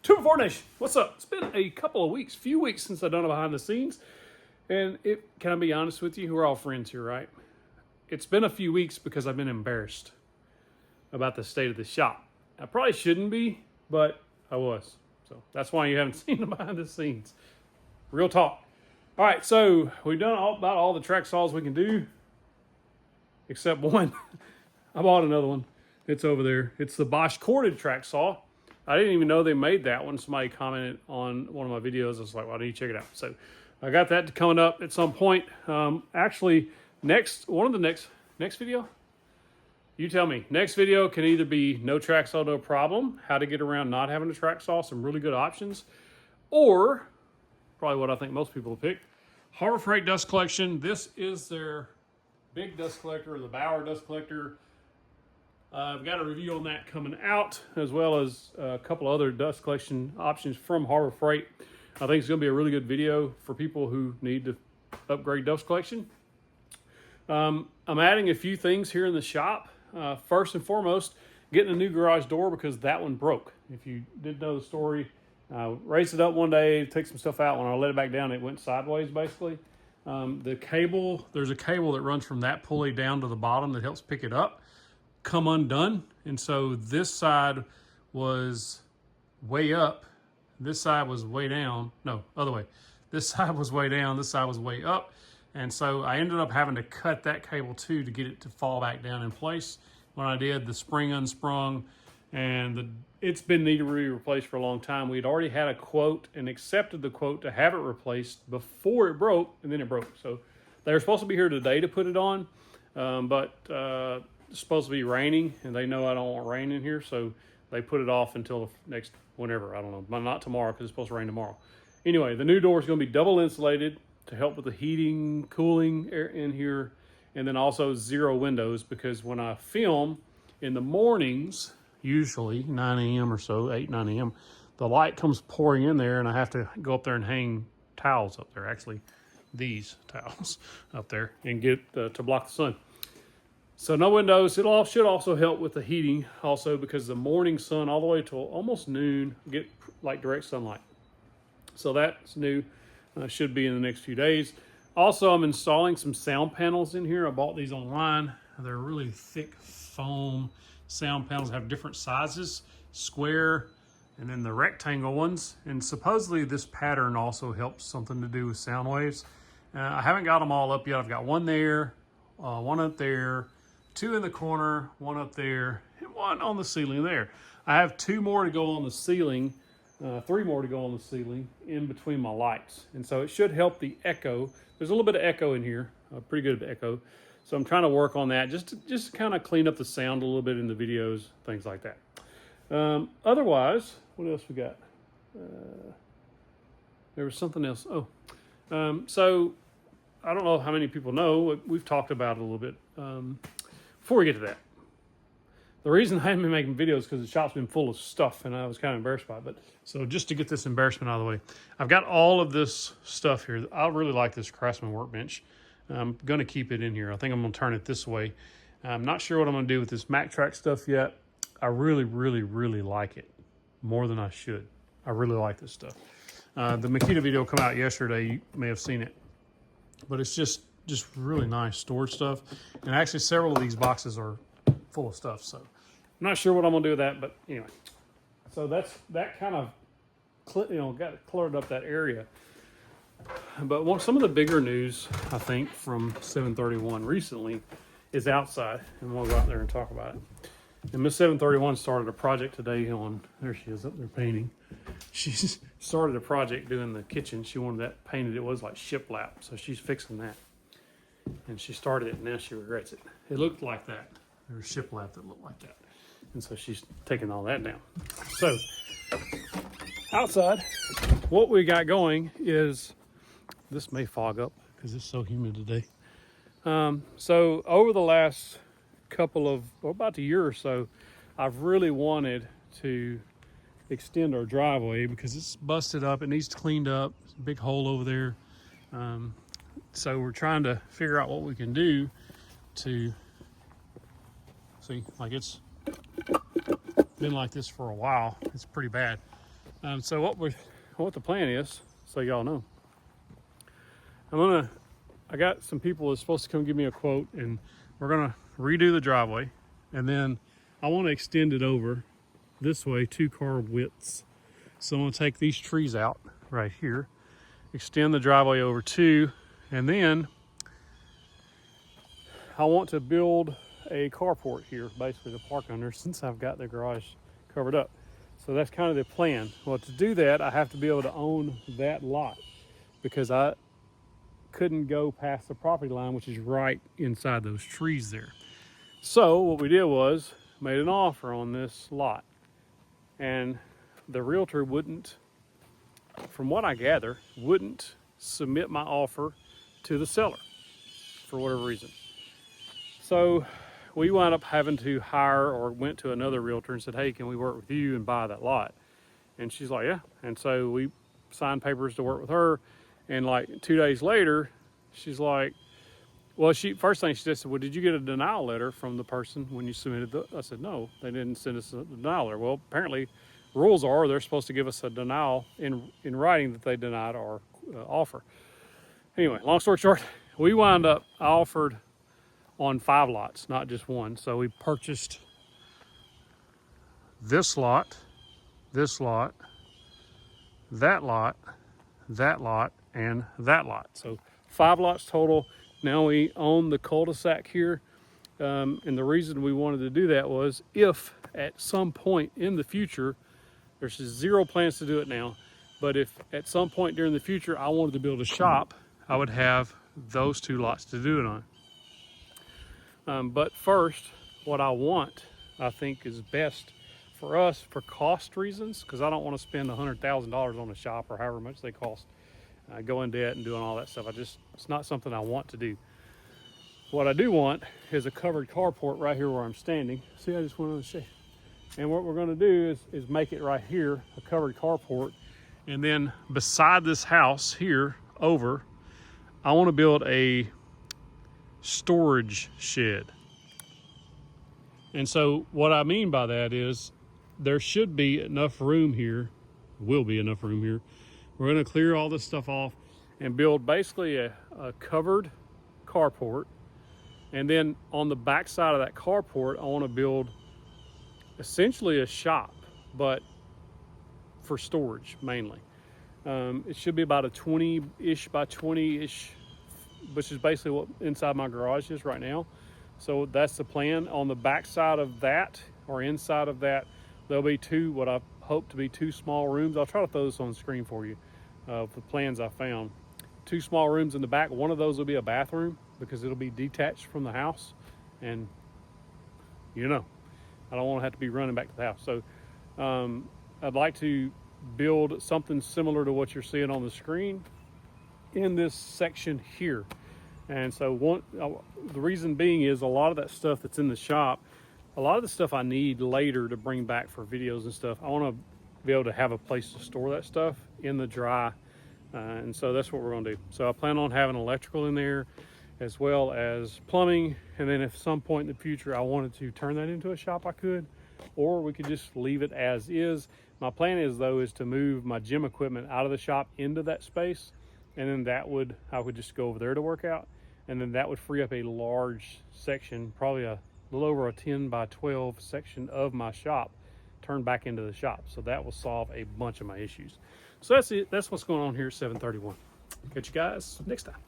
2-4 Nation, what's up? It's been a couple of weeks, few weeks since I've done a behind the scenes. And can I be honest with you? We're all friends here, right? It's been a few weeks because I've been embarrassed about the state of the shop. I probably shouldn't be, but I was. So that's why you haven't seen the behind the scenes. Real talk. All right, so we've done about all the track saws we can do, except one. I bought another one. It's over there. It's the Bosch corded track saw. I didn't even know they made that one. Somebody commented on one of my videos. I was like, well, I need to check it out. So I got that coming up at some point. Actually, next video, you tell me. Next video can either be no track saw, no problem, how to get around not having a track saw, some really good options, or probably what I think most people will pick, Harbor Freight dust collection. This is their big dust collector, the Bauer dust collector. I've got a review on that coming out, as well as a couple other dust collection options from Harbor Freight. I think it's going to be a really good video for people who need to upgrade dust collection. I'm adding a few things here in the shop. First and foremost, getting a new garage door because that one broke. If you didn't know the story, I raised it up one day, took some stuff out. When I let it back down, it went sideways basically. The cable, there's a cable that runs from that pulley down to the bottom that helps pick it up, come undone. And so this side was way up. This side was way down. No, other way. This side was way down. This side was way up. And so I ended up having to cut that cable too to get it to fall back down in place. When I did, the spring unsprung, and it's been needed to be replaced for a long time. We'd already had a quote and accepted the quote to have it replaced before it broke, and then it broke. So they were supposed to be here today to put it on, but it's supposed to be raining, and they know I don't want rain in here, so they put it off until next, whenever, I don't know, but not tomorrow because it's supposed to rain tomorrow. Anyway, the new door is going to be double insulated to help with the heating, cooling air in here, and then also zero windows because when I film in the mornings, usually 9 a.m. or so, 8, 9 a.m., the light comes pouring in there and I have to go up there and hang towels up there, actually these towels up there, and get to block the sun. So no windows. It should also help with the heating also because the morning sun all the way till almost noon get like direct sunlight. So that's new. Should be in the next few days. Also, I'm installing some sound panels in here. I bought these online. They're really thick foam sound panels, have different sizes, square, and then the rectangle ones. And supposedly this pattern also helps something to do with sound waves. I haven't got them all up yet. I've got one there, one up there, 2 in the corner, 1 up there, and 1 on the ceiling there. I have 2 more to go on the ceiling, 3 more to go on the ceiling in between my lights. And so it should help the echo. There's a little bit of echo in here, pretty good echo. So I'm trying to work on that just to kind of clean up the sound a little bit in the videos, things like that. Otherwise, what else we got? There was something else. So I don't know how many people know. We've talked about it a little bit. Before we get to that, the reason I haven't been making videos is because the shop's been full of stuff and I was kind of embarrassed by it. But so just to get this embarrassment out of the way, I've got all of this stuff here. I really like this Craftsman workbench. I'm going to keep it in here. I think I'm going to turn it this way. I'm not sure what I'm going to do with this MacTrack stuff yet. I really, really, really like it more than I should. I really like this stuff. The Makita video come out yesterday. You may have seen it, but it's just really nice storage stuff. And actually several of these boxes are full of stuff. So I'm not sure what I'm going to do with that, but anyway. So that kind of, got cleared up that area. But some of the bigger news, I think, from 731 recently is outside, and we'll go out there and talk about it. And Miss 731 started a project today on, there she is up there painting. She started a project doing the kitchen. She wanted that painted. It was like shiplap, so she's fixing that. And she started it, and now she regrets it. It looked like that. There was shiplap that looked like that. And so she's taking all that down. So outside, what we got going is, this may fog up because it's so humid today. So over the last about a year or so, I've really wanted to extend our driveway because it's busted up. It needs cleaned up. There's a big hole over there. So we're trying to figure out what we can do to see, like it's been like this for a while. It's pretty bad. So what the plan is, so y'all know, I got some people that's supposed to come give me a quote, and we're gonna redo the driveway, and then I want to extend it over this way 2 car widths. So I'm gonna take these trees out right here, extend the driveway over 2, and then I want to build a carport here, basically to park under, since I've got the garage covered up. So that's kind of the plan. Well, to do that, I have to be able to own that lot, because I couldn't go past the property line, which is right inside those trees there. So what we did was made an offer on this lot, and the realtor wouldn't, from what I gather, wouldn't submit my offer to the seller for whatever reason. So we wound up having to hire, or went to another realtor and said, hey, can we work with you and buy that lot? And she's like, yeah. And so we signed papers to work with her. And like 2 days later, she's like, well, first thing she said, well, did you get a denial letter from the person when you submitted I said, no, they didn't send us a denial letter. Well, apparently rules are they're supposed to give us a denial in writing that they denied our offer. Anyway, long story short, we wound up, I offered on 5 lots, not just one. So we purchased this lot, that lot, that lot, and that lot. So 5 lots total. Now we own the cul-de-sac here. And the reason we wanted to do that was if at some point in the future, there's 0 plans to do it now, but if at some point during the future I wanted to build a shop, I would have those 2 lots to do it on. But first, what I want, I think is best for us for cost reasons, because I don't want to spend $100,000 on a shop or however much they cost, go in debt and doing all that stuff. It's not something I want to do. What I do want is a covered carport right here where I'm standing. See, I just went on the shade. And what we're going to do is make it right here, a covered carport. And then beside this house here over, I want to build a storage shed. And so what I mean by that is there should be enough room here, will be enough room here. We're going to clear all this stuff off and build basically a covered carport. And then on the back side of that carport, I want to build essentially a shop, but for storage mainly. It should be about a 20-ish by 20-ish, which is basically what inside my garage is right now. So that's the plan. On the back side of that, or inside of that, there'll be 2, what I hope to be 2 small rooms. I'll try to throw this on the screen for you, the plans I found. 2 small rooms in the back. One of those will be a bathroom, because it'll be detached from the house. And I don't want to have to be running back to the house. So I'd like to build something similar to what you're seeing on the screen in this section here. And so the reason being is a lot of that stuff that's in the shop, a lot of the stuff I need later to bring back for videos and stuff, I want to be able to have a place to store that stuff in the dry. And so that's what we're going to do. So I plan on having electrical in there, as well as plumbing. And then if some point in the future I wanted to turn that into a shop, I could, or we could just leave it as is. My plan is to move my gym equipment out of the shop into that space. And then I would just go over there to work out. And then that would free up a large section, probably a little over a 10 by 12 section of my shop, turned back into the shop. So that will solve a bunch of my issues. So that's it. That's what's going on here at 731. Catch you guys next time.